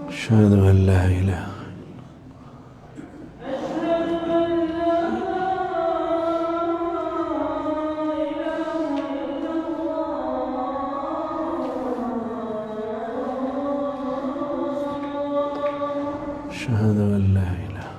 أشهد أن لا إله أشهد أن لا إله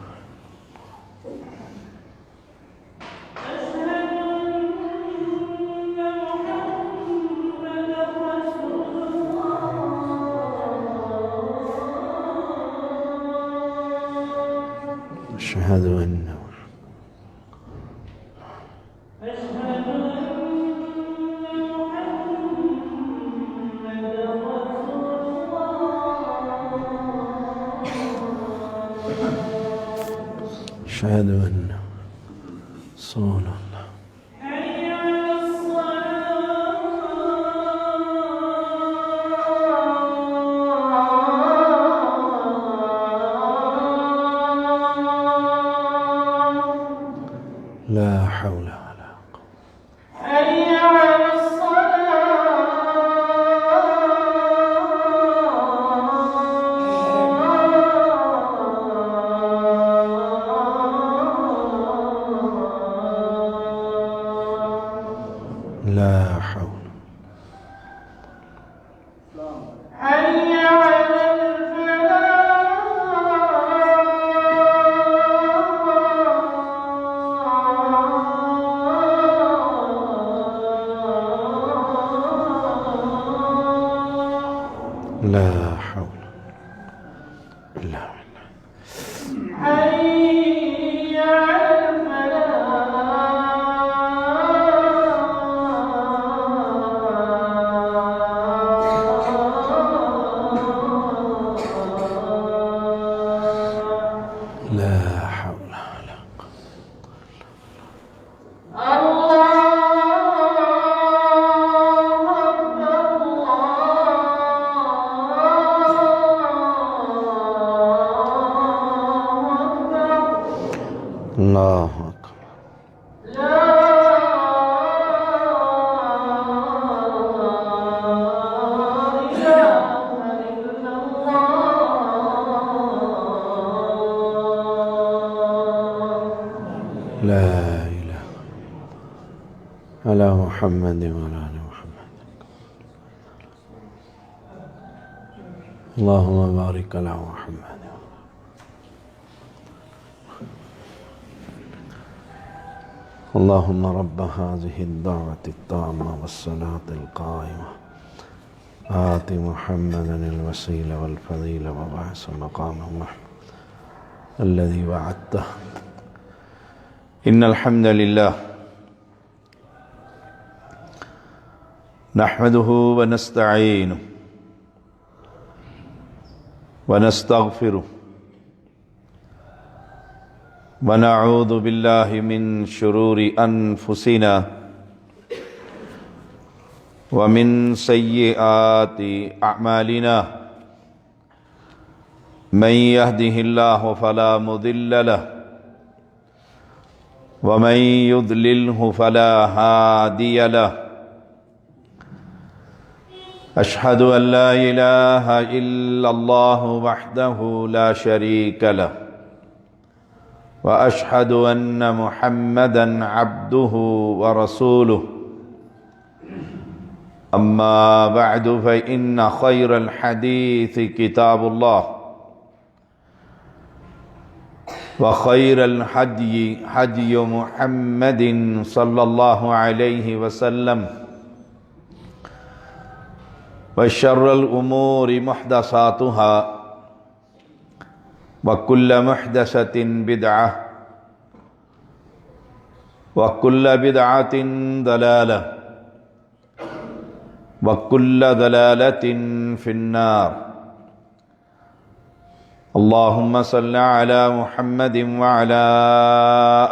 أشهد أن أشهد أن رسول الله لا حول ولا قوة حي على لا حول حي على لا حول إلا بالله حي على لا حول ولا قوة الله أكبر لا إله على محمد وعلى آل محمد اللهم بارك على محمد اللهم رب هذه الدعوة التامة والصلاة القائمة آت محمدا الوسيلة والفضيلة وبعث مقامه محمود الذي وعدته. إن الحمد لله نحمده ونستعينه ونستغفره ونعوذ بالله من شرور أنفسنا ومن سيئات أعمالنا من يهده الله فلا مضل له ومن يضلله فلا هادي له. أشهد أن لا إله إلا الله وحده لا شريك له وأشهد أن محمدا عبده ورسوله. أما بعد فإن خير الحديث كتاب الله وخير الهدي هدي محمد صلى الله عليه وسلم وشر الأمور محدثاتها وكل محدثة بدعة وكل بدعة ضلالة وكل ضلالة في النار. اللهم صل على محمد وعلى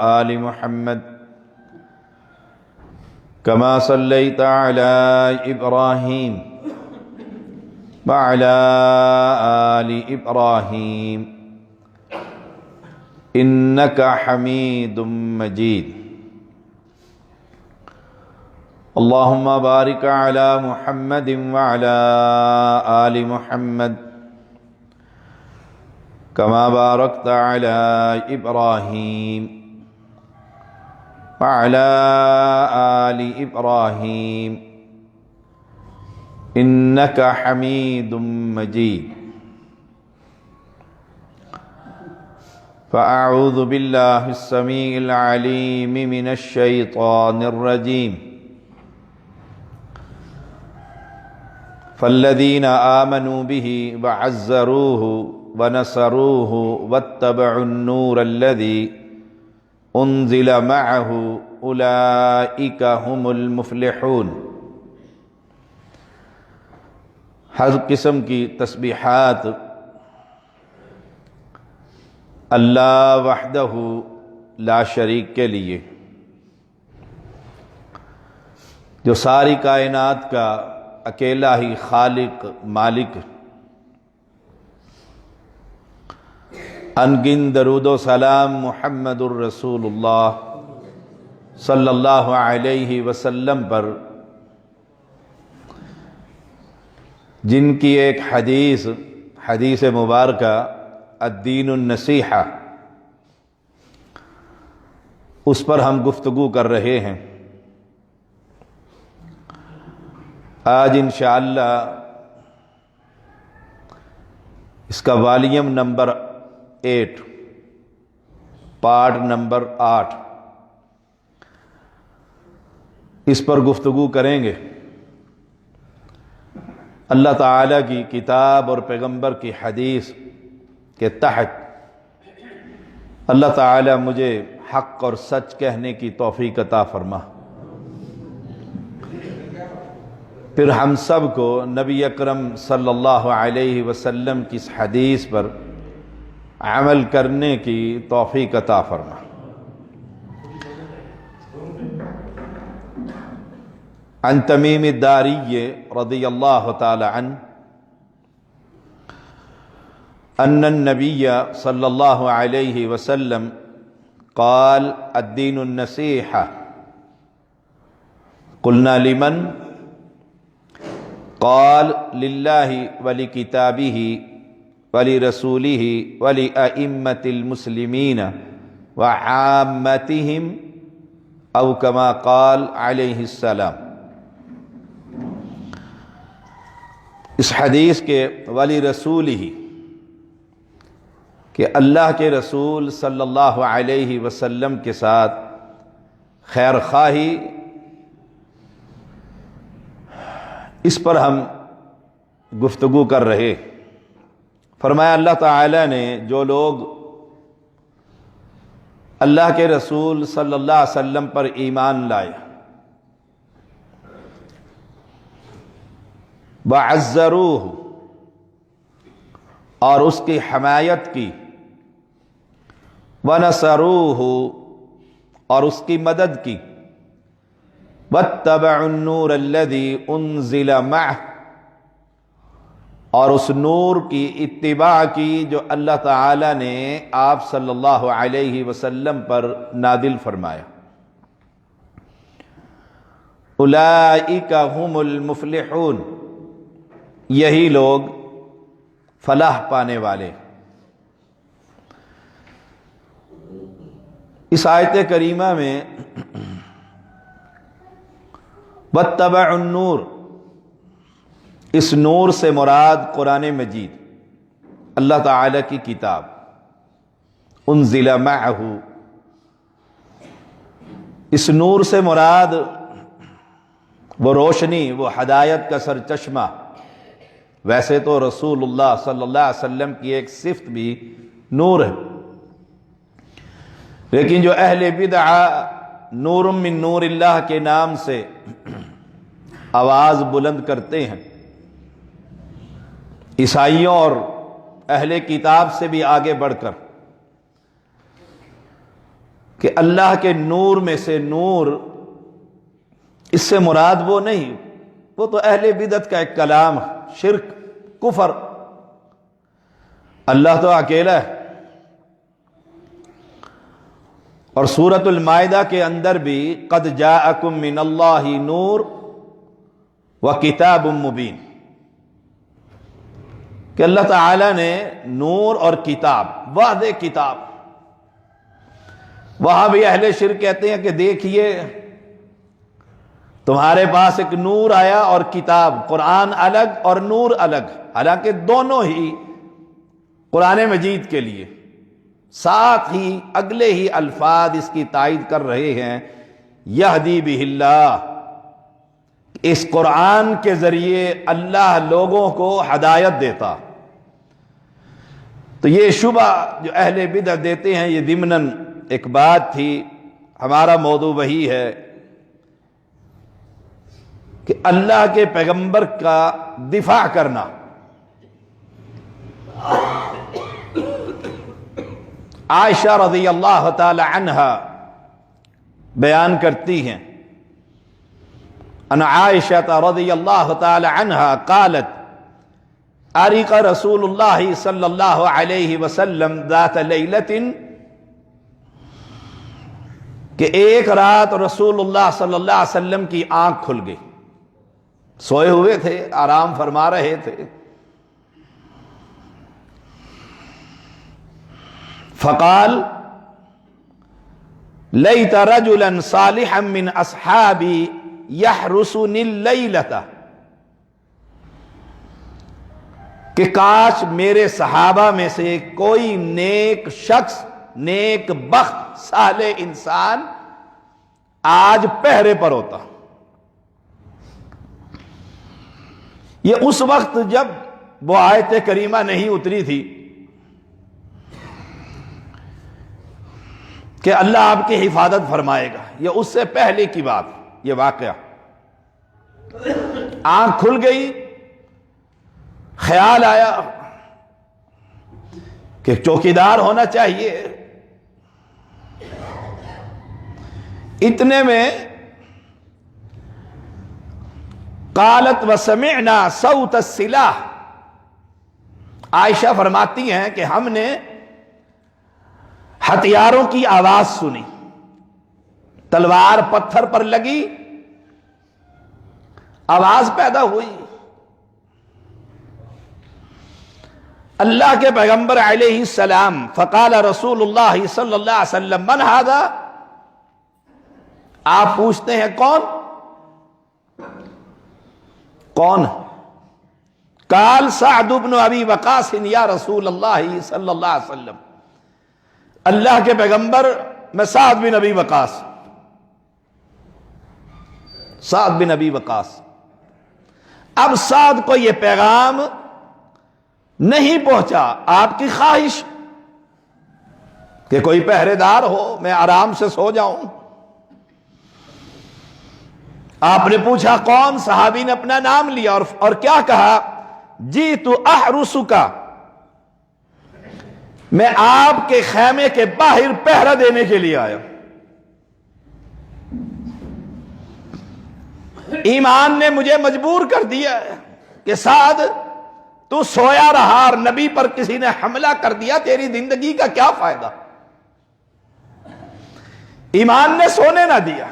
آل محمد كما صليت على إبراهيم وعلى آل إبراهيم إنك حميد مجيد اللهم بارك على محمد وعلى آل محمد كما باركت على إبراهيم وعلى آل إبراهيم إنك حميد مجيد فأعوذ بالله السميع العليم من الشيطان الرجيم فالذين آمنوا به وعزروه ونصروه واتبعوا النور الذي انزل معه اولئك هم المفلحون۔ ہر قسم کی تسبیحات اللہ وحدہ لا شریک کے لیے، جو ساری کائنات کا اکیلا ہی خالق مالک، انگن درود و سلام محمد الرسول اللہ صلی اللہ علیہ وسلم پر، جن کی ایک حدیث مبارکہ الدین النصیحہ، اس پر ہم گفتگو کر رہے ہیں۔ آج انشاءاللہ اس کا والیوم نمبر 8 پارٹ نمبر 8 اس پر گفتگو کریں گے۔ اللہ تعالیٰ کی کتاب اور پیغمبر کی حدیث کے تحت اللہ تعالیٰ مجھے حق اور سچ کہنے کی توفیق عطا فرما، پھر ہم سب کو نبی اکرم صلی اللہ علیہ وسلم کی اس حدیث پر عمل کرنے کی توفیق عطا فرما۔ عن تمیم الداری رضی اللہ تعالی عنہ ان النبی صلی اللہ علیہ وسلم قال الدین النصیحہ قلنا لمن قال للہ ولکتابہ ولرسولہ ولأئمة المسلمین وعامتہم او کما قال علیہ السلام۔ اس حدیث کے ولی رسولہ کہ اللہ کے رسول صلی اللہ علیہ وسلم کے ساتھ خیر خواہی، اس پر ہم گفتگو کر رہے۔ فرمایا اللہ تعالیٰ نے جو لوگ اللہ کے رسول صلی اللہ علیہ وسلم پر ایمان لائے، وَعَزَّرُوهُ اور اس کی حمایت کی، وَنَصَرُوهُ اور اس کی مدد کی، وَاتَّبَعُوا النُّورَ الَّذِي أُنزِلَ مَعَهُ اور اس نور کی اتباع کی جو اللہ تعالیٰ نے آپ صلی اللہ علیہ وسلم پر نازل فرمایا۔ اولئک هم المفلحون، یہی لوگ فلاح پانے والے۔ اس آیت کریمہ میں وَاتَّبَعُوا النُّورَ، اس نور سے مراد قرآن مجید، اللہ تعالیٰ کی کتاب، انزل معہ، اس نور سے مراد وہ روشنی، وہ ہدایت کا سرچشمہ۔ ویسے تو رسول اللہ صلی اللہ علیہ وسلم کی ایک صفت بھی نور ہے، لیکن جو اہل بدعہ نور من نور اللہ کے نام سے آواز بلند کرتے ہیں، عیسائیوں اور اہل کتاب سے بھی آگے بڑھ کر کہ اللہ کے نور میں سے نور، اس سے مراد وہ نہیں، وہ تو اہل بدعت کا ایک کلام، شرک، کفر۔ اللہ تو اکیلا ہے۔ اور سورۃ المائدہ کے اندر بھی قد جاءکم من اللہ نور وکتاب مبین، کہ اللہ تعالی نے نور اور کتاب، واضح کتاب۔ وہاں بھی اہل شرک کہتے ہیں کہ دیکھیے تمہارے پاس ایک نور آیا اور کتاب، قرآن الگ اور نور الگ، حالانکہ دونوں ہی قرآن مجید کے لیے، ساتھ ہی اگلے ہی الفاظ اس کی تائید کر رہے ہیں، یہدی بہ اللہ، اس قرآن کے ذریعے اللہ لوگوں کو ہدایت دیتا۔ تو یہ شبہ جو اہل بدعت دیتے ہیں، یہ ضمناً ایک بات تھی، ہمارا موضوع وہی ہے کہ اللہ کے پیغمبر کا دفاع کرنا۔ عائشہ رضی اللہ تعالی عنہا بیان کرتی ہیں، ان عائشہ رضی اللہ تعالی عنہا قالت عرق رسول اللہ صلی اللہ علیہ وسلم ذات لیلۃ، کہ ایک رات رسول اللہ صلی اللہ علیہ وسلم کی آنکھ کھل گئی، سوئے ہوئے تھے، آرام فرما رہے تھے۔ فقال لیت رجلا صالحا من اصحابی یحرسنی اللیلۃ، کہ کاش میرے صحابہ میں سے کوئی نیک شخص، نیک بخت، صالح انسان آج پہرے پر ہوتا۔ یہ اس وقت جب وہ آیت کریمہ نہیں اتری تھی کہ اللہ آپ کی حفاظت فرمائے گا، یہ اس سے پہلے کی بات، یہ واقعہ۔ آنکھ کھل گئی، خیال آیا کہ چوکیدار ہونا چاہیے۔ اتنے میں قالت وسمعنا صوت السلاح، عائشہ فرماتی ہیں کہ ہم نے ہتھیاروں کی آواز سنی، تلوار پتھر پر لگی، آواز پیدا ہوئی۔ اللہ کے پیغمبر علیہ السلام، فقال رسول اللہ صلی اللہ علیہ وسلم من ھذا، آپ پوچھتے ہیں کون؟ کون؟ قال سعد بن ابی وقاص یا رسول اللہ صلی اللہ علیہ وسلم، اللہ کے پیغمبر میں سعد بن ابی وقاص، سعد بن ابی وقاص۔ اب سعد کو یہ پیغام نہیں پہنچا، آپ کی خواہش کہ کوئی پہرے دار ہو، میں آرام سے سو جاؤں۔ آپ نے پوچھا کون؟ صحابی نے اپنا نام لیا اور کیا کہا؟ جیت احرسک، میں آپ کے خیمے کے باہر پہرا دینے کے لیے آیا۔ ایمان نے مجھے مجبور کر دیا ہے کہ سعد تو سویا رہا اور نبی پر کسی نے حملہ کر دیا، تیری زندگی کا کیا فائدہ؟ ایمان نے سونے نہ دیا۔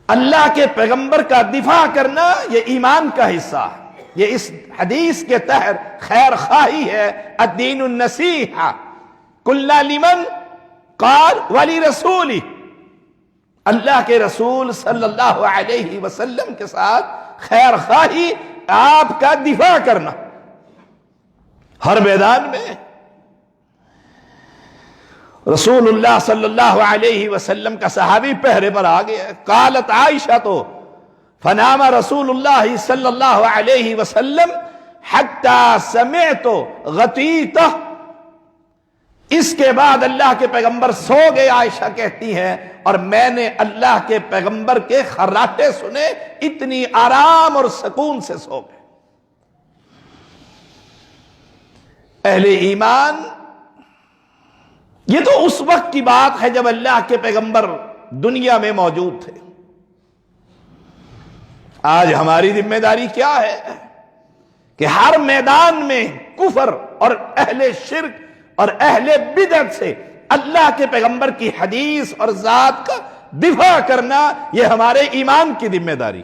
اللہ کے پیغمبر کا دفاع کرنا یہ ایمان کا حصہ ہے۔ یہ اس حدیث کے تحت خیر خواہی ہے، الدین النصیحہ، قلنا لمن قال ولرسولہ، اللہ کے رسول صلی اللہ علیہ وسلم کے ساتھ خیر خواہی، آپ کا دفاع کرنا ہر میدان میں۔ رسول اللہ صلی اللہ علیہ وسلم کا صحابی پہرے پر آ گیا۔ قالت عائشہ تو فنام رسول اللہ صلی اللہ علیہ وسلم حتی سمعت غطیتہ، اس کے بعد اللہ کے پیغمبر سو گئے، عائشہ کہتی ہیں، اور میں نے اللہ کے پیغمبر کے خراٹے سنے، اتنی آرام اور سکون سے سو گئے۔ اہل ایمان، یہ تو اس وقت کی بات ہے جب اللہ کے پیغمبر دنیا میں موجود تھے۔ آج ہماری ذمہ داری کیا ہے کہ ہر میدان میں کفر اور اہل شرک اور اہل بدعت سے اللہ کے پیغمبر کی حدیث اور ذات کا دفاع کرنا، یہ ہمارے ایمان کی ذمہ داری۔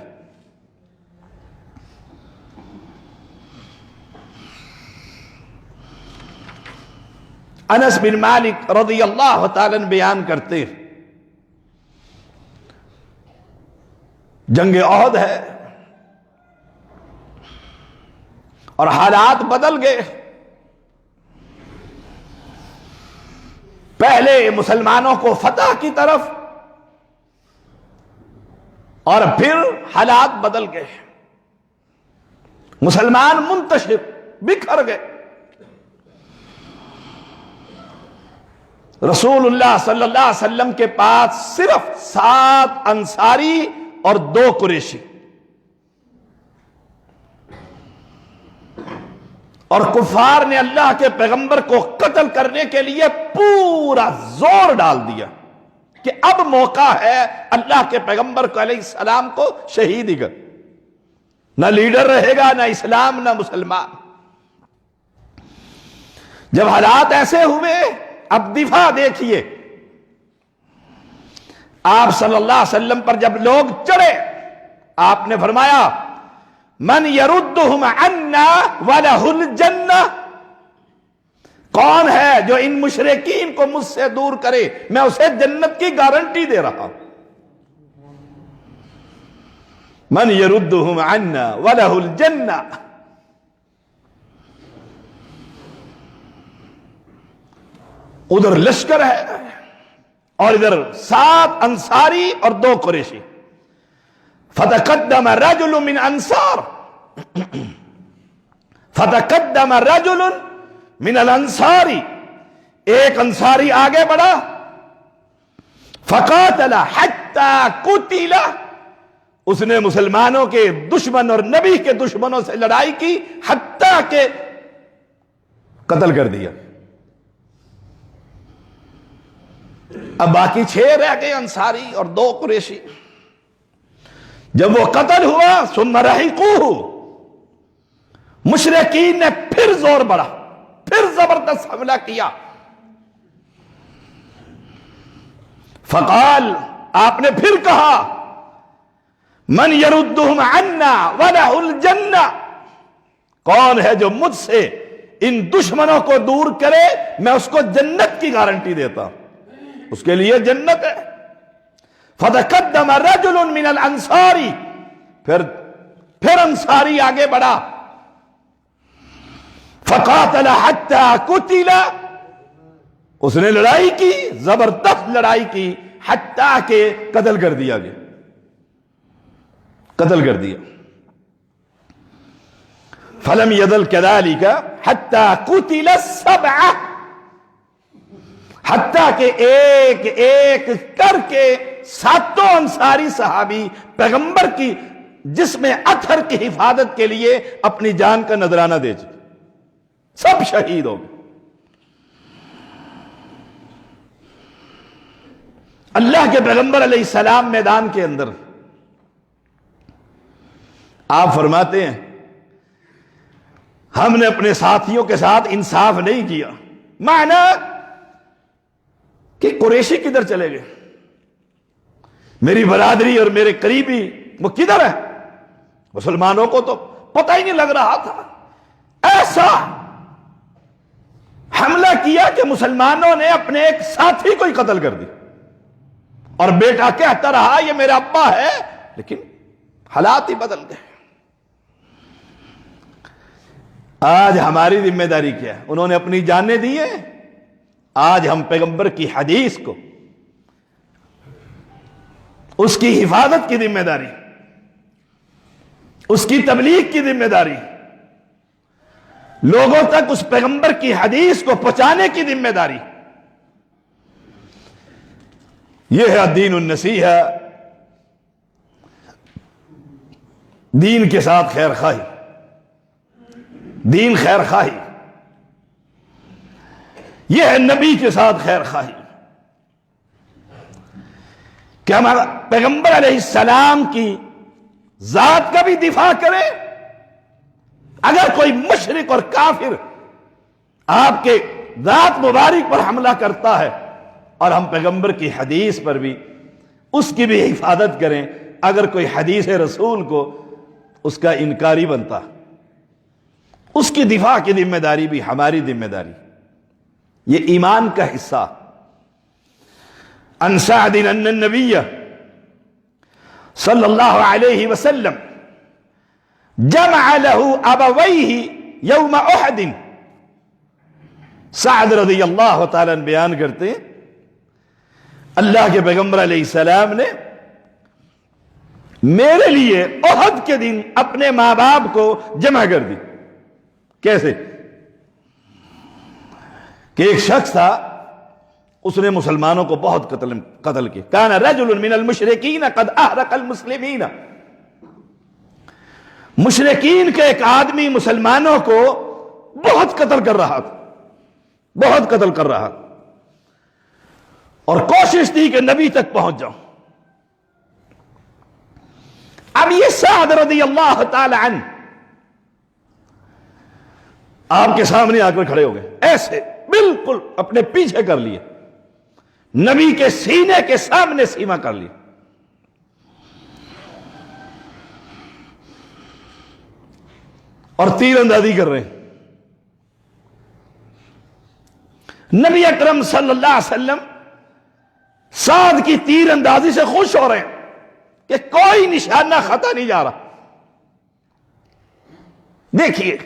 انس بن مالک رضی اللہ تعالی عنہ بیان کرتے ہیں، جنگ احد ہے اور حالات بدل گئے۔ پہلے مسلمانوں کو فتح کی طرف، اور پھر حالات بدل گئے، مسلمان منتشر بکھر گئے۔ رسول اللہ صلی اللہ علیہ وسلم کے پاس صرف 7 انصاری اور 2 قریشی، اور کفار نے اللہ کے پیغمبر کو قتل کرنے کے لیے پورا زور ڈال دیا کہ اب موقع ہے اللہ کے پیغمبر کو علیہ السلام کو شہید کر، نہ لیڈر رہے گا، نہ اسلام، نہ مسلمان۔ جب حالات ایسے ہوئے، اب دفاع دیکھیے، آپ صلی اللہ علیہ وسلم پر جب لوگ چڑھے، آپ نے فرمایا من یردہم عنا ولہ الجنہ، کون ہے جو ان مشرکین کو مجھ سے دور کرے، میں اسے جنت کی گارنٹی دے رہا ہوں۔ من یردہم عنا ولہ الجنہ۔ ادھر لشکر ہے اور ادھر 7 انصاری اور 2 قریشی۔ فتقدم رجل من انصار، فتقدم رجل من الانصاری، ایک انصاری آگے بڑھا، فقاتل حتی قتل، اس نے مسلمانوں کے دشمن اور نبی کے دشمنوں سے لڑائی کی حتیٰ کہ قتل کر دیا۔ اب باقی 6 رہ گئے، انصاری اور 2 قریشی۔ جب وہ قتل ہوا، ثم رحقوہ، مشرکین نے پھر زور بڑھا، پھر زبردست حملہ کیا۔ فقال، آپ نے پھر کہا من یردہم عنا ولہ الجنہ، کون ہے جو مجھ سے ان دشمنوں کو دور کرے، میں اس کو جنت کی گارنٹی دیتا ہوں، اس کے لیے جنت ہے۔ فتقدم رجل من الانصاری، پھر انصاری آگے بڑھا، فقاتل حتی قتل، اس نے لڑائی کی، زبردست لڑائی کی، حتیٰ کہ قتل کر دیا گیا، قتل کر دیا۔ فلم یزل کذالک حتی قتل 7، حتیٰ کہ ایک ایک کر کے 7 انصاری صحابی پیغمبر کی جسم اطہر کی حفاظت کے لیے اپنی جان کا نذرانہ دے چکے، سب شہید ہو گئے۔ اللہ کے پیغمبر علیہ السلام میدان کے اندر، آپ فرماتے ہیں ہم نے اپنے ساتھیوں کے ساتھ انصاف نہیں کیا، معنی کہ قریشی کدھر چلے گئے، میری برادری اور میرے قریبی وہ کدھر ہے؟ مسلمانوں کو تو پتہ ہی نہیں لگ رہا تھا۔ ایسا حملہ کیا کہ مسلمانوں نے اپنے ایک ساتھی کو ہی قتل کر دی، اور بیٹا کہتا رہا یہ میرا ابا ہے، لیکن حالات ہی بدل گئے۔ آج ہماری ذمہ داری کیا ہے؟ انہوں نے اپنی جانیں دی ہیں، آج ہم پیغمبر کی حدیث کو، اس کی حفاظت کی ذمہ داری، اس کی تبلیغ کی ذمہ داری، لوگوں تک اس پیغمبر کی حدیث کو پہنچانے کی ذمہ داری، یہ ہے الدین النصیحہ، دین کے ساتھ خیر خواہی، دین خیر خواہی۔ یہ ہے نبی کے ساتھ خیر خواہی کہ ہمارا پیغمبر علیہ السلام کی ذات کا بھی دفاع کرے. اگر کوئی مشرک اور کافر آپ کے ذات مبارک پر حملہ کرتا ہے اور ہم پیغمبر کی حدیث پر بھی اس کی بھی حفاظت کریں. اگر کوئی حدیث رسول کو اس کا انکاری بنتا اس کی دفاع کی ذمہ داری بھی ہماری ذمہ داری. یہ ایمان کا حصہ. عن سعد ان النبی صلی اللہ علیہ وسلم جمع له ابویہ یوم احد. سعد رضی اللہ تعالیٰ بیان کرتے ہیں اللہ کے پیغمبر علیہ السلام نے میرے لیے احد کے دن اپنے ماں باپ کو جمع کر دی. کیسے کہ ایک شخص تھا اس نے مسلمانوں کو بہت قتل کیا. کان رجل من المشرکین قد احرق المسلمین. مشرکین کے ایک آدمی مسلمانوں کو بہت قتل کر رہا تھا بہت قتل کر رہا تھا اور کوشش تھی کہ نبی تک پہنچ جاؤں. اب یہ سعد رضی اللہ تعالی عنہ آپ کے سامنے آ کر کھڑے ہو گئے ایسے بالکل اپنے پیچھے کر لیے نبی کے سینے کے سامنے سیما کر لی اور تیر اندازی کر رہے ہیں. نبی اکرم صلی اللہ علیہ وسلم سعد کی تیر اندازی سے خوش ہو رہے ہیں کہ کوئی نشانہ خطا نہیں جا رہا. دیکھیے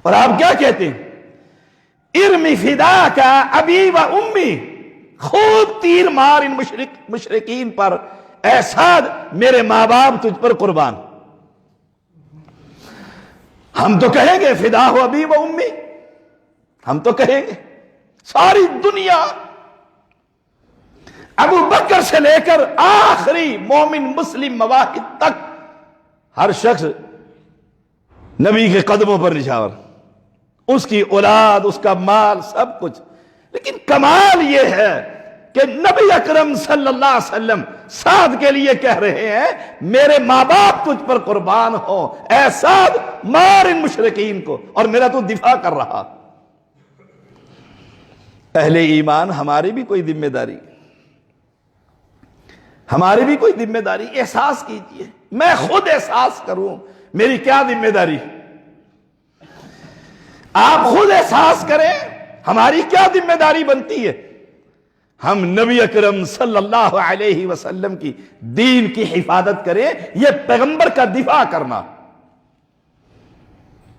اور آپ کیا کہتے ہیں ارمی فدا کا ابی و امی. خوب تیر مار ان مشرکین پر. اے سعد میرے ماں باپ تجھ پر قربان. ہم تو کہیں گے فدا ہو ابی و امی. ہم تو کہیں گے ساری دنیا ابو بکر سے لے کر آخری مومن مسلم مواحد تک ہر شخص نبی کے قدموں پر نچھاور. اس کی اولاد اس کا مال سب کچھ. لیکن کمال یہ ہے کہ نبی اکرم صلی اللہ علیہ وسلم سعد کے لیے کہہ رہے ہیں میرے ماں باپ تجھ پر قربان ہو. اے سعد مار ان مشرکین کو اور میرا تو دفاع کر رہا. اہل ایمان ہماری بھی کوئی ذمہ داری ہماری بھی کوئی ذمہ داری. احساس کیجئے میں خود احساس کروں میری کیا ذمہ داری. آپ خود احساس کریں ہماری کیا ذمہ داری بنتی ہے. ہم نبی اکرم صلی اللہ علیہ وسلم کی دین کی حفاظت کریں. یہ پیغمبر کا دفاع کرنا.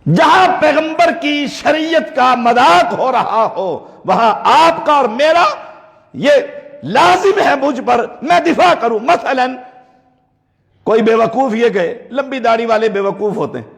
جہاں پیغمبر کی شریعت کا مذاق ہو رہا ہو وہاں آپ کا اور میرا یہ لازم ہے مجھ پر میں دفاع کروں. مثلا کوئی بے وقوف یہ کہے لمبی داڑھی والے بے وقوف ہوتے ہیں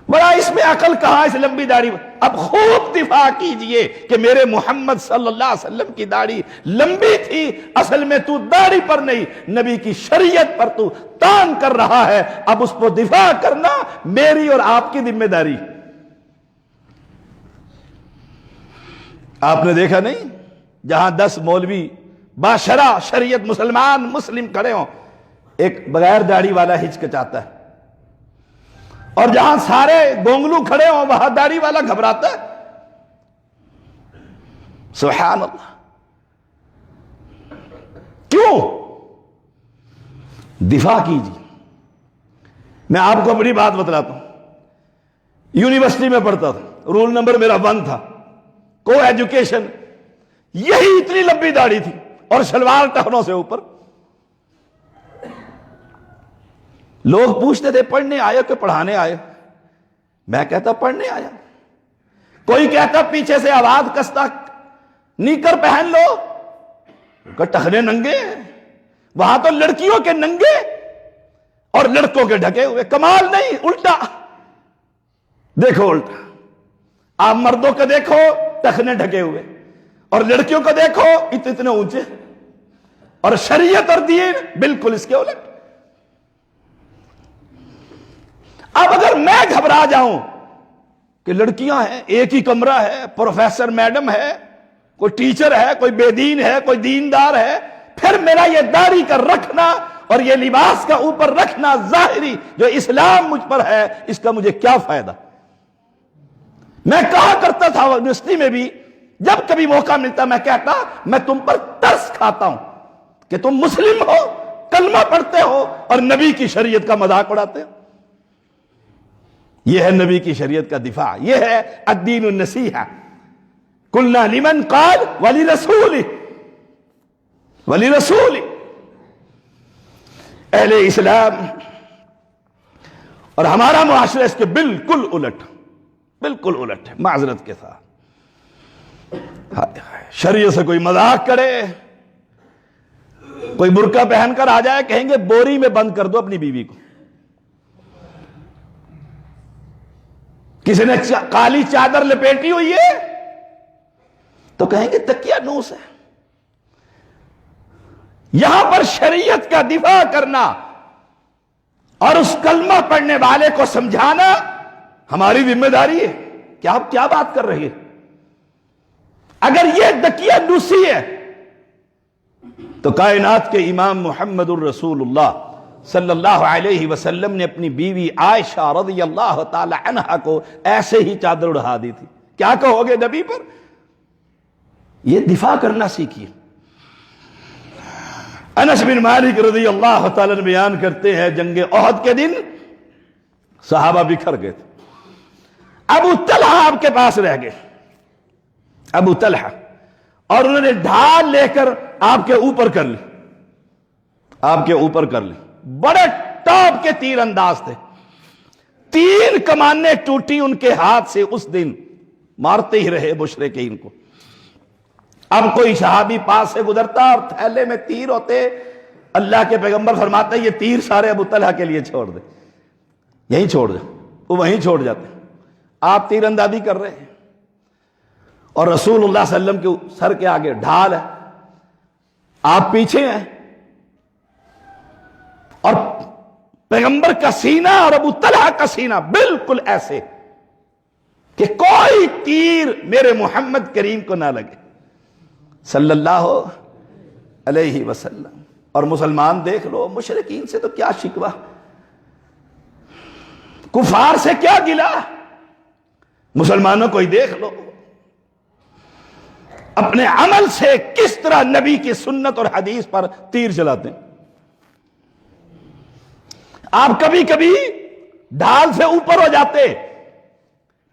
بڑا اس میں عقل کہاں اس لمبی داڑھی. اب خوب دفاع کیجئے کہ میرے محمد صلی اللہ علیہ وسلم کی داڑھی لمبی تھی. اصل میں تو داڑھی پر نہیں نبی کی شریعت پر تو تان کر رہا ہے. اب اس پر دفاع کرنا میری اور آپ کی ذمہ داری. آپ نے دیکھا نہیں جہاں 10 مولوی باشرہ شریعت مسلم کھڑے ہوں ایک بغیر داڑھی والا ہچکچاتا ہے اور جہاں سارے گونگلو کھڑے ہوں وہاں داڑھی والا گھبراتا ہے. سبحان اللہ. کیوں؟ دفاع کیجیے. میں آپ کو بڑی بات بتلاتا ہوں. یونیورسٹی میں پڑھتا تھا رول نمبر میرا 1 تھا کو ایجوکیشن. یہی اتنی لمبی داڑھی تھی اور شلوار ٹخنوں سے اوپر. لوگ پوچھتے تھے پڑھنے آئے کہ پڑھانے آئے. میں کہتا پڑھنے آیا. کوئی کہتا پیچھے سے آواز کستا نیکر پہن لو کہ ٹخنے ننگے. وہاں تو لڑکیوں کے ننگے اور لڑکوں کے ڈھکے ہوئے. کمال نہیں الٹا. دیکھو الٹا. آپ مردوں کو دیکھو ٹخنے ڈھکے ہوئے اور لڑکیوں کو دیکھو اتنے اونچے. اور شریعت اور دین بالکل اس کے الٹ. اب اگر میں گھبرا جاؤں کہ لڑکیاں ہیں، ایک ہی کمرہ ہے، پروفیسر میڈم ہے، کوئی ٹیچر ہے، کوئی بے دین ہے، کوئی دیندار ہے، پھر میرا یہ داڑھی کا رکھنا اور یہ لباس کا اوپر رکھنا ظاہری جو اسلام مجھ پر ہے، اس کا مجھے کیا فائدہ؟ میں کہا کرتا تھا یونیورسٹی میں بھی، جب کبھی موقع ملتا میں کہتا میں تم پر ترس کھاتا ہوں کہ تم مسلم ہو، کلمہ پڑھتے ہو اور نبی کی شریعت کا مذاق اڑاتے ہو۔ یہ ہے نبی کی شریعت کا دفاع، یہ ہے الدین النصیحہ۔ قلنا لمن قال ولرسولہ، ولرسولہ۔ اہل اسلام اور ہمارا معاشرہ اس کے بالکل الٹ، بالکل الٹ ہے، معذرت کے ساتھ۔ شریعت سے کوئی مذاق کرے، کوئی برقع پہن کر آ جائے، کہیں گے بوری میں بند کر دو اپنی بیوی کو۔ کسی نے کالی چادر لپیٹی ہوئی ہے تو کہیں گے تکیہ نوس ہے۔ یہاں پر شریعت کا دفاع کرنا اور اس کلمہ پڑھنے والے کو سمجھانا ہماری ذمہ داری ہے کہ آپ کیا بات کر رہے ہیں۔ اگر یہ تکیہ نوسی ہے تو کائنات کے امام محمد الرسول اللہ صلی اللہ علیہ وسلم نے اپنی بیوی عائشہ رضی اللہ تعالی عنہا کو ایسے ہی چادر اڑا دی تھی۔ کیا کہو گے نبی پر؟ یہ دفاع کرنا سیکھیے۔ انس بن مالک رضی اللہ تعالی عنہ بیان کرتے ہیں جنگ احد کے دن صحابہ بکھر گئے تھے، ابو طلحہ آپ کے پاس رہ گئے، ابو طلحہ، اور انہوں نے ڈھال لے کر آپ کے اوپر کر لی، آپ کے اوپر کر لی۔ بڑے ٹاپ کے تیر انداز تھے، 3 کمانیں ٹوٹی ان کے ہاتھ سے اس دن، مارتے ہی رہے مشرکین کو۔ اب کوئی صحابی پاس سے گزرتا اور تھیلے میں تیر ہوتے، اللہ کے پیغمبر فرماتے یہ تیر سارے ابو طلحہ کے لیے چھوڑ دے، یہیں چھوڑ دے، وہ وہیں چھوڑ جاتے۔ آپ تیر اندازی کر رہے ہیں اور رسول اللہ صلی اللہ علیہ وسلم کے سر کے آگے ڈھال ہے، آپ پیچھے ہیں، اور پیغمبر کا سینہ اور ابو طلحہ کا سینہ بالکل ایسے کہ کوئی تیر میرے محمد کریم کو نہ لگے صلی اللہ علیہ وسلم۔ اور مسلمان دیکھ لو، مشرکین سے تو کیا شکوہ، کفار سے کیا گلہ، مسلمانوں کو ہی دیکھ لو اپنے عمل سے کس طرح نبی کی سنت اور حدیث پر تیر چلاتے ہیں۔ آپ کبھی کبھی ڈھال سے اوپر ہو جاتے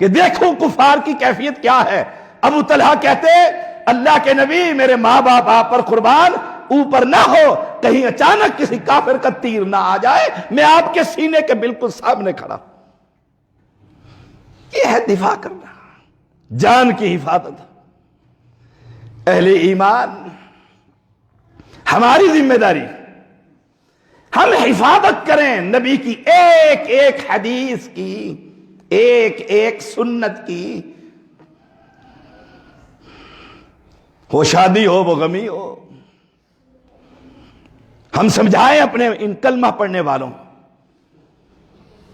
کہ دیکھو کفار کی کیفیت کیا ہے۔ ابو طلحہ کہتے اللہ کے نبی میرے ماں باپ آپ پر قربان، اوپر نہ ہو، کہیں اچانک کسی کافر کا تیر نہ آ جائے، میں آپ کے سینے کے بالکل سامنے کھڑا۔ یہ ہے دفاع کرنا، جان کی حفاظت۔ اہل ایمان، ہماری ذمہ داری ہم حفاظت کریں نبی کی ایک ایک حدیث کی، ایک ایک سنت کی، وہ شادی ہو وہ غمی ہو، ہم سمجھائیں اپنے ان کلمہ پڑھنے والوں۔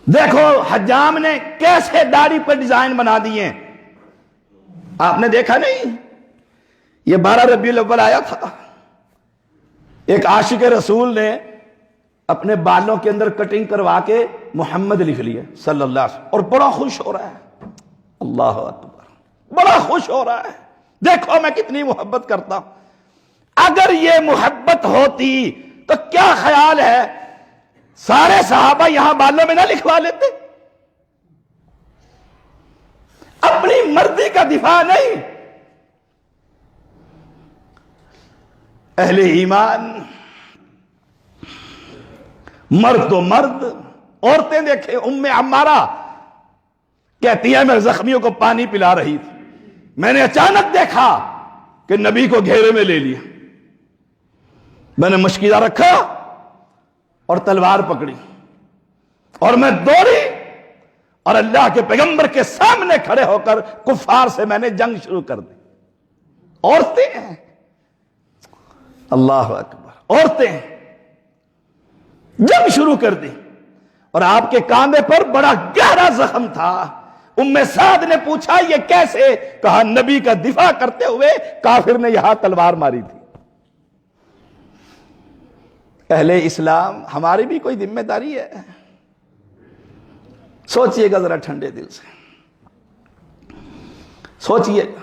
دیکھو حجام نے کیسے داڑھی پر ڈیزائن بنا دیے، آپ نے دیکھا نہیں؟ یہ 12 ربیع الاول آیا تھا، ایک عاشق رسول نے اپنے بالوں کے اندر کٹنگ کروا کے محمد لکھ لیا صلی اللہ علیہ وسلم، اور بڑا خوش ہو رہا ہے، اللہ اکبر، بڑا خوش ہو رہا ہے، دیکھو میں کتنی محبت کرتا ہوں۔ اگر یہ محبت ہوتی تو کیا خیال ہے سارے صحابہ یہاں بالوں میں نہ لکھوا لیتے؟ اپنی مرضی کا دفاع نہیں۔ اہل ایمان، مرد تو مرد، عورتیں دیکھیں، ام عمارہ کہتی ہے میں زخمیوں کو پانی پلا رہی تھی، میں نے اچانک دیکھا کہ نبی کو گھیرے میں لے لیا، میں نے مشکیزہ رکھا اور تلوار پکڑی اور میں دوڑی اور اللہ کے پیغمبر کے سامنے کھڑے ہو کر کفار سے میں نے جنگ شروع کر دی۔ عورتیں ہیں، اللہ اکبر، عورتیں جنگ شروع کر دی، اور آپ کے کاندھے پر بڑا گہرا زخم تھا، ام سعد نے پوچھا یہ کیسے؟ کہا نبی کا دفاع کرتے ہوئے کافر نے یہاں تلوار ماری تھی۔ اہل اسلام ہماری بھی کوئی ذمہ داری ہے؟ سوچئے گا ذرا ٹھنڈے دل سے، سوچئے گا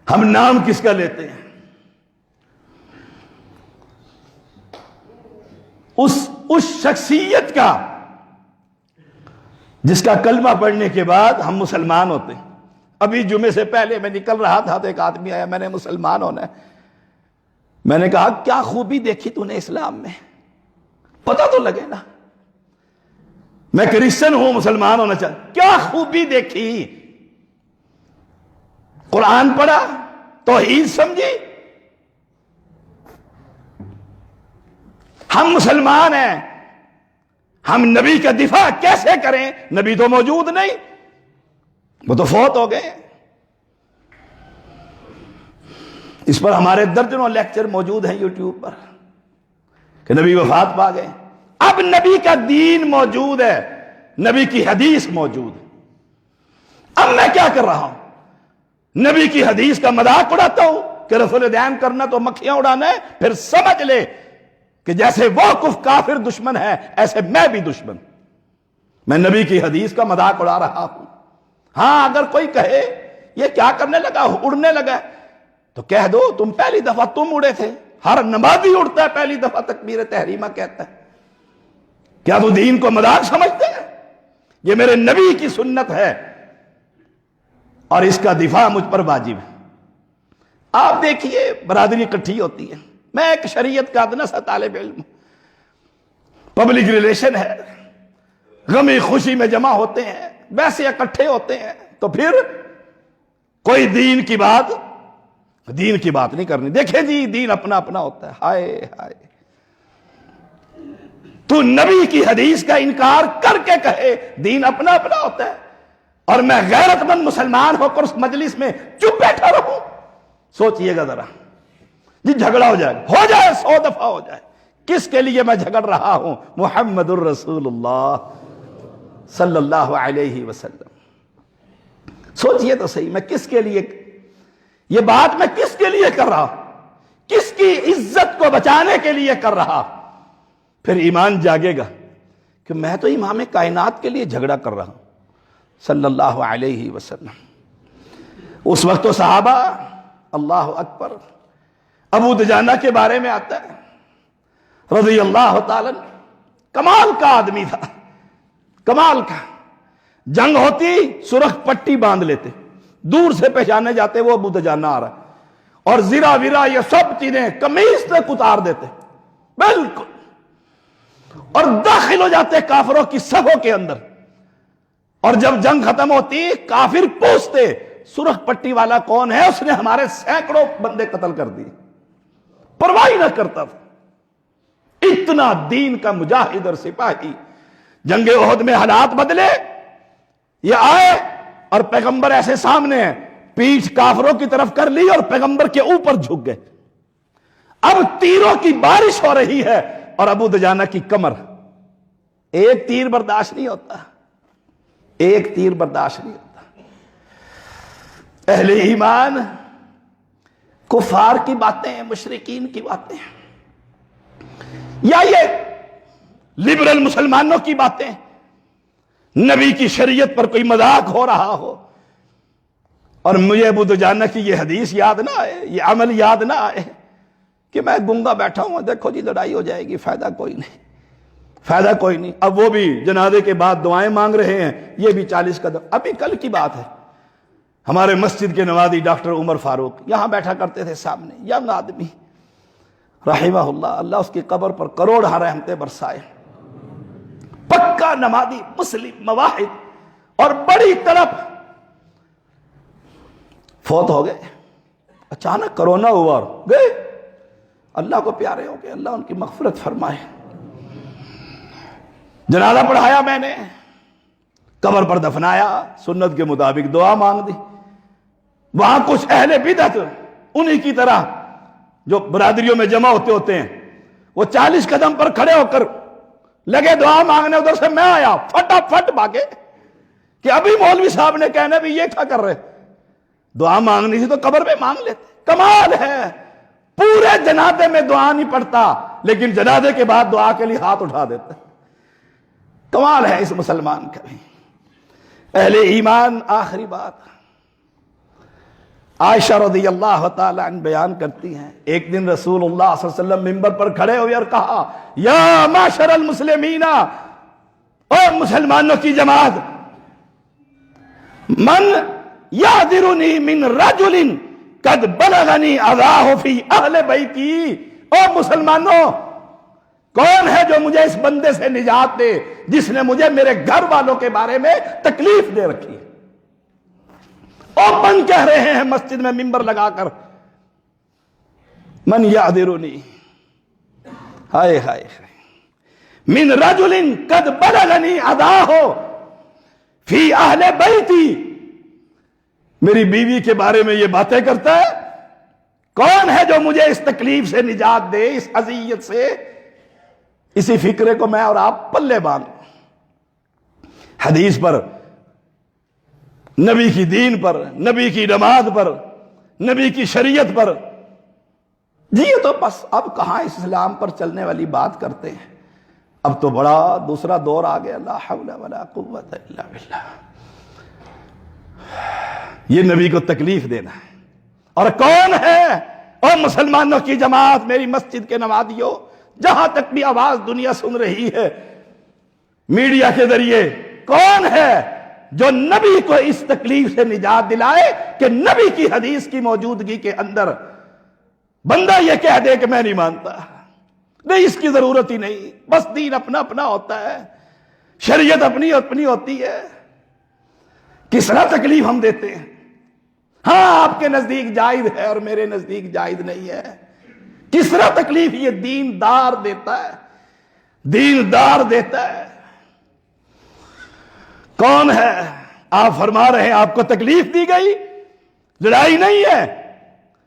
ہم نام کس کا لیتے ہیں؟ اس شخصیت کا جس کا کلمہ پڑھنے کے بعد ہم مسلمان ہوتے ہیں۔ ابھی جمعے سے پہلے میں نکل رہا تھا تو ایک آدمی آیا، میں نے مسلمان ہونا ہے۔ میں نے کہا کیا خوبی دیکھی تو نے اسلام میں؟ پتہ تو لگے نا، میں کرسچن ہوں، مسلمان ہونا چاہتا، کیا خوبی دیکھی؟ قرآن پڑھا، توحید سمجھی، ہم مسلمان ہیں، ہم نبی کا دفاع کیسے کریں؟ نبی تو موجود نہیں، وہ تو فوت ہو گئے۔ اس پر ہمارے درجنوں لیکچر موجود ہیں یوٹیوب پر کہ نبی وفات پا گئے۔ اب نبی کا دین موجود ہے، نبی کی حدیث موجود ہے۔ اب میں کیا کر رہا ہوں؟ نبی کی حدیث کا مذاق اڑاتا ہوں کہ رسول دین کرنا تو مکھیاں اڑانا ہے، پھر سمجھ لے کہ جیسے وہ کافر دشمن ہے ایسے میں بھی دشمن، میں نبی کی حدیث کا مذاق اڑا رہا ہوں۔ ہاں اگر کوئی کہے یہ کیا کرنے لگا، اڑنے لگا، تو کہہ دو تم پہلی دفعہ تم اڑے تھے، ہر نمازی اڑتا ہے پہلی دفعہ تکبیر تحریمہ کہتا ہے، کیا تو دین کو مذاق سمجھتے ہیں؟ یہ میرے نبی کی سنت ہے اور اس کا دفاع مجھ پر واجب ہے۔ آپ دیکھیے برادری اکٹھی ہوتی ہے، میں ایک شریعت کا ادنا سا طالب علم، پبلک ریلیشن ہے، غمی خوشی میں جمع ہوتے ہیں، ویسے اکٹھے ہوتے ہیں، تو پھر کوئی دین کی بات نہیں کرنی۔ دیکھیں جی دین اپنا اپنا ہوتا ہے، ہائے ہائے، تو نبی کی حدیث کا انکار کر کے کہے دین اپنا اپنا ہوتا ہے، اور میں غیرت مند مسلمان ہو کر اس مجلس میں چپ بیٹھا رہوں؟ سوچئے گا ذرا، جی جھگڑا ہو جائے 100 دفعہ ہو جائے، کس کے لیے میں جھگڑ رہا ہوں؟ محمد الرسول اللہ صلی اللہ علیہ وسلم۔ سوچئے تو صحیح، میں کس کے لیے یہ بات میں کس کے لیے کر رہا ہوں؟ کس کی عزت کو بچانے کے لیے کر رہا؟ پھر ایمان جاگے گا کہ میں تو امام کائنات کے لیے جھگڑا کر رہا ہوں صلی اللہ علیہ وسلم۔ اس وقت تو صحابہ، اللہ اکبر، ابو دجانہ کے بارے میں آتا ہے رضی اللہ تعالی، کمال کا آدمی تھا، کمال کا۔ جنگ ہوتی سرخ پٹی باندھ لیتے، دور سے پہچانے جاتے وہ ابو دجانہ آ رہا ہے، اور زرا ویرا یہ سب چیزیں قمیص تک اتار دیتے بالکل، اور داخل ہو جاتے کافروں کی صفوں کے اندر۔ اور جب جنگ ختم ہوتی کافر پوچھتے سرخ پٹی والا کون ہے؟ اس نے ہمارے سینکڑوں بندے قتل کر دیے، پرواہ نہ کرتا تھا، اتنا دین کا مجاہد اور سپاہی۔ جنگ احد میں حالات بدلے، یہ آئے اور پیغمبر ایسے سامنے ہیں، پیٹھ کافروں کی طرف کر لی اور پیغمبر کے اوپر جھک گئے۔ اب تیروں کی بارش ہو رہی ہے اور ابو دجانہ کی کمر، ایک تیر برداشت نہیں ہوتا، ایک تیر برداشت نہیں ہوتا۔ اہل ایمان کفار کی باتیں، مشرکین کی باتیں، یا یہ لبرل مسلمانوں کی باتیں، نبی کی شریعت پر کوئی مذاق ہو رہا ہو، اور مجھے ابو دجانہ کی یہ حدیث یاد نہ آئے، یہ عمل یاد نہ آئے کہ میں گنگا بیٹھا ہوں، دیکھو جی لڑائی ہو جائے گی، فائدہ کوئی نہیں، فائدہ کوئی نہیں۔ اب وہ بھی جنازے کے بعد دعائیں مانگ رہے ہیں، یہ بھی 40 قدم۔ ابھی کل کی بات ہے، ہمارے مسجد کے نوادی ڈاکٹر عمر فاروق یہاں بیٹھا کرتے تھے سامنے، ینگ آدمی رحمہ اللہ، اللہ اس کی قبر پر کروڑ رحمتیں برسائے، پکا نمازی، مسلم، مواحد، اور بڑی طرف فوت ہو گئے۔ اچانک کرونا ہوا اور گئے، اللہ کو پیارے ہو گئے، اللہ ان کی مغفرت فرمائے۔ جنازہ پڑھایا میں نے، قبر پر دفنایا، سنت کے مطابق دعا مانگ دی۔ وہاں کچھ اہل بدعت انہی کی طرح جو برادریوں میں جمع ہوتے ہیں، وہ 40 قدم پر کھڑے ہو کر لگے دعا مانگنے، ادھر سے میں آیا، فٹافٹ بھاگے، کہ ابھی مولوی صاحب نے کہنا بھی یہ کیا کر رہے، دعا مانگنی تھی تو قبر پہ مانگ لیتے. کمال ہے، پورے جنازے میں دعا نہیں پڑھتا لیکن جنازے کے بعد دعا کے لیے ہاتھ اٹھا دیتا. کمال ہے اس مسلمان کا بھی. اہل ایمان. آخری بات عائشہ رضی اللہ تعالی عنہ بیان کرتی ہیں، ایک دن رسول اللہ صلی اللہ علیہ وسلم منبر پر کھڑے ہوئے اور کہا، یا معاشر المسلمین، او مسلمانوں کی جماعت، من یعذرنی من رجل قد بلغنی اذاہ فی اہل بیتی. او مسلمانوں، کون ہے جو مجھے اس بندے سے نجات دے جس نے مجھے میرے گھر والوں کے بارے میں تکلیف دے رکھی ہے. اوپن کہہ رہے ہیں مسجد میں منبر لگا کر، من یعذرنی، ہائے ہائے من رجل قد بلغنی اذاہ فی اہل بیتی. میری بیوی کے بارے میں یہ باتیں کرتا ہے، کون ہے جو مجھے اس تکلیف سے نجات دے، اس اذیت سے. اسی فکرے کو میں اور آپ پلے باندھ، حدیث پر، نبی کی دین پر، نبی کی نماز پر، نبی کی شریعت پر. جی یہ تو بس اب کہاں اسلام پر چلنے والی بات کرتے ہیں، اب تو بڑا دوسرا دور آ گیا. لا حول ولا قوت الا باللہ. یہ نبی کو تکلیف دینا ہے. اور کون ہے، اور مسلمانوں کی جماعت، میری مسجد کے نمازیوں، جہاں تک بھی آواز دنیا سن رہی ہے میڈیا کے ذریعے، کون ہے جو نبی کو اس تکلیف سے نجات دلائے کہ نبی کی حدیث کی موجودگی کے اندر بندہ یہ کہہ دے کہ میں نہیں مانتا، نہیں اس کی ضرورت ہی نہیں، بس دین اپنا اپنا ہوتا ہے، شریعت اپنی اپنی ہوتی ہے. کس طرح تکلیف ہم دیتے ہیں. ہاں آپ کے نزدیک جائز ہے اور میرے نزدیک جائز نہیں ہے. کس طرح تکلیف یہ دیندار دیتا ہے، دیندار دیتا ہے. کون ہے؟ آپ فرما رہے ہیں آپ کو تکلیف دی گئی، لڑائی نہیں ہے،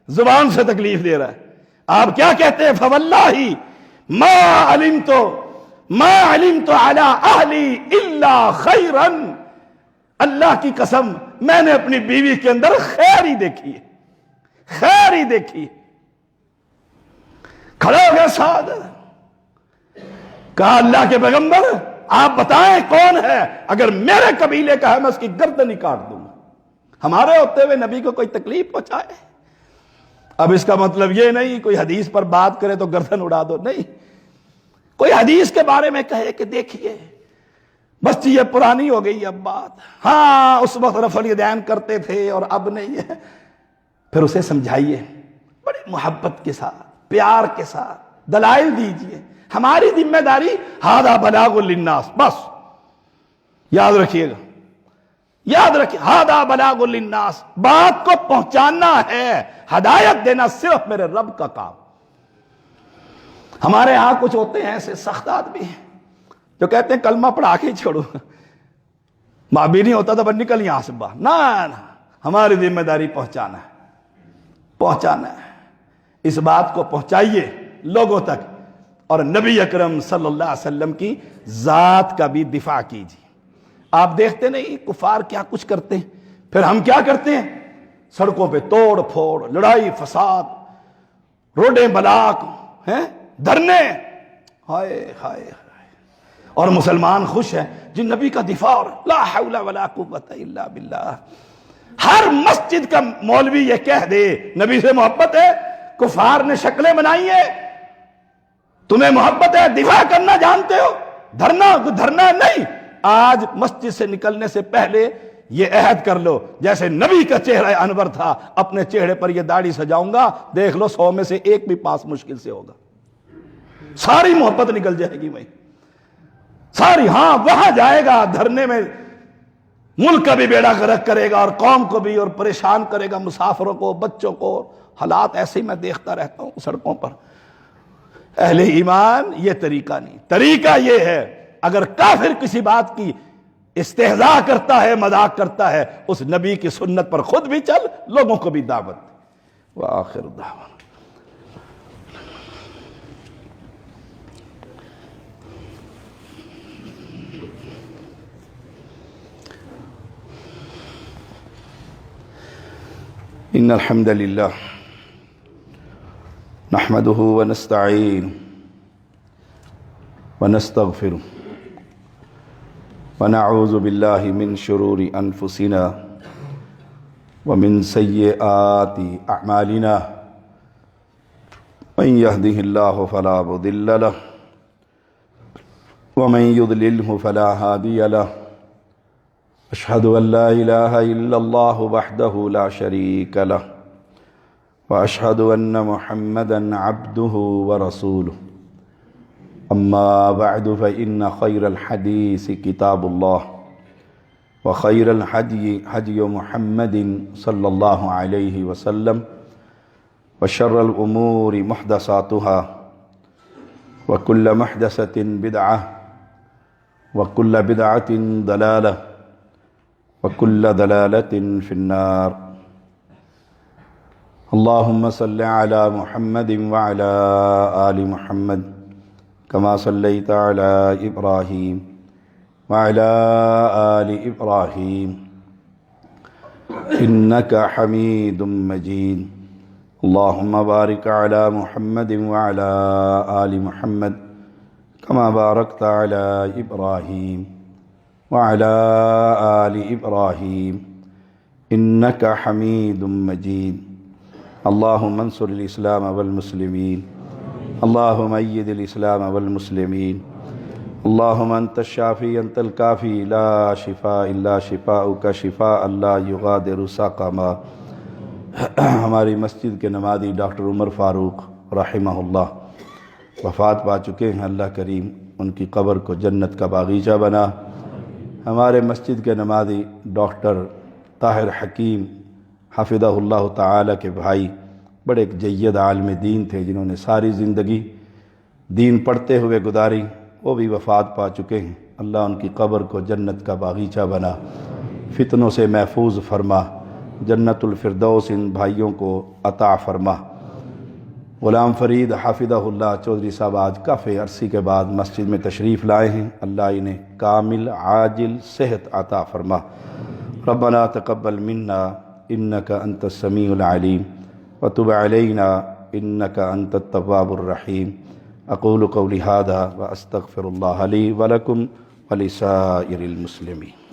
زبان سے تکلیف دے رہا ہے. آپ کیا کہتے ہیں؟ فواللہ ما علمت علی اہلی الا خیرا. اللہ کی قسم میں نے اپنی بیوی کے اندر خیر ہی دیکھی ہے، خیر ہی دیکھی. کھڑا ہو گیا سعد، کہا اللہ کے پیغمبر آپ بتائیں کون ہے، اگر میرے قبیلے کا ہے میں اس کی گردن ہی کاٹ دوں گا. ہمارے ہوتے ہوئے نبی کو کوئی تکلیف پہنچائے. اب اس کا مطلب یہ نہیں کوئی حدیث پر بات کرے تو گردن اڑا دو، نہیں. کوئی حدیث کے بارے میں کہے کہ دیکھیے بس یہ پرانی ہو گئی اب بات، ہاں اس وقت رفع الیدین کرتے تھے اور اب نہیں ہے، پھر اسے سمجھائیے بڑی محبت کے ساتھ، پیار کے ساتھ، دلائل دیجئے. ہماری ذمہ داری ھذا بلاغ للناس، بس یاد رکھیے گا، یاد رکھیے ھذا بلاغ للناس، بات کو پہنچانا ہے، ہدایت دینا صرف میرے رب کا کام. ہمارے ہاں کچھ ہوتے ہیں ایسے سخت آدمی ہیں جو کہتے ہیں کلمہ پڑھا کے ہی چھوڑو، ماں بھی نہیں ہوتا تھا بس نکل یہاں سے باہر. نہ ہماری ذمہ داری پہنچانا ہے، پہنچانا ہے. اس بات کو پہنچائیے لوگوں تک، اور نبی اکرم صلی اللہ علیہ وسلم کی ذات کا بھی دفاع کیجیے. آپ دیکھتے نہیں کفار کیا کچھ کرتے ہیں، پھر ہم کیا کرتے ہیں؟ سڑکوں پہ توڑ پھوڑ، لڑائی فساد، روڈیں بلاک ہیں، دھرنے، ہائے ہائے. اور مسلمان خوش ہیں جن نبی کا دفاع، اور لا حول ولا قوت الا باللہ. ہر مسجد کا مولوی یہ کہہ دے نبی سے محبت ہے، کفار نے شکلیں بنائی ہیں، تمہیں محبت ہے، دفاع کرنا جانتے ہو، دھرنا نہیں. آج مسجد سے نکلنے سے پہلے یہ عہد کر لو جیسے نبی کا چہرہ انور تھا، اپنے چہرے پر یہ داڑھی سجاؤں گا، دیکھ لو 100 میں سے ایک بھی پاس مشکل سے ہوگا. ساری محبت نکل جائے گی بھائی، ساری. ہاں وہاں جائے گا دھرنے میں، ملک کا بھی بیڑا غرق کرے گا اور قوم کو بھی، اور پریشان کرے گا مسافروں کو، بچوں کو. حالات ایسے ہی میں دیکھتا رہتا ہوں سڑکوں پر. اہل ایمان یہ طریقہ نہیں. طریقہ یہ ہے اگر کافر کسی بات کی استہزاء کرتا ہے، مذاق کرتا ہے، اس نبی کی سنت پر خود بھی چل، لوگوں کو بھی دعوت. وآخر دعوانا إن الحمد لله نحمده ونستعينه ونستغفره ونعوذ بالله من شرور أنفسنا ومن سيئات أعمالنا من يهده الله فلا مضل له ومن يضلله فلا هادي له أشهد أن لا إله إلا الله وحده لا شريك له وأشهد أن محمدًا عبده ورسوله أما بعد فإن خير الحديث كتاب الله وخير الهدي هدي محمد صلى الله عليه وسلم وشر الأمور محدثاتها وكل محدثة بدعة وكل بدعة ضلالة وكل ضلالة في النار اللهم صل على محمد وعلى آل محمد كما صليت على إبراهيم وعلى آل إبراهيم إنك حميد مجيد اللهم بارك على محمد وعلى آل محمد كما باركت على إبراهيم وعلى آل إبراهيم إنك حميد مجيد اللهم انصر الإسلام والمسلمين اللهم أيد الإسلام والمسلمين اللهم أنت الشافي أنت الكافي لا شفاء إلا شفاؤك شفاء لا يغادر سقما ہماری مسجد کے نمازی ڈاکٹر عمر فاروق رحمہ اللہ وفات پا چکے ہیں، اللہ کریم ان کی قبر کو جنت کا باغیچہ بنا۔ ہمارے مسجد کے نمازی ڈاکٹر طاہر حکیم حفظہ اللہ تعالی کے بھائی بڑے ایک جید عالم دین تھے، جنہوں نے ساری زندگی دین پڑھتے ہوئے گزاری، وہ بھی وفات پا چکے ہیں۔ اللہ ان کی قبر کو جنت کا باغیچہ بنا، فتنوں سے محفوظ فرما، جنت الفردوس ان بھائیوں کو عطا فرما۔ غلام فرید حافظہ اللہ چودھری صاحب آج کافی عرصے کے بعد مسجد میں تشریف لائے ہیں، اللہ انہیں کامل عاجل صحت عطا فرما۔ ربنا تقبل منا انک انت السمیع العلیم وتب علینا انک انت التواب الرحیم۔ اقول قولی ھذا واستغفر اللہ لی ولکم ولسائر المسلمین۔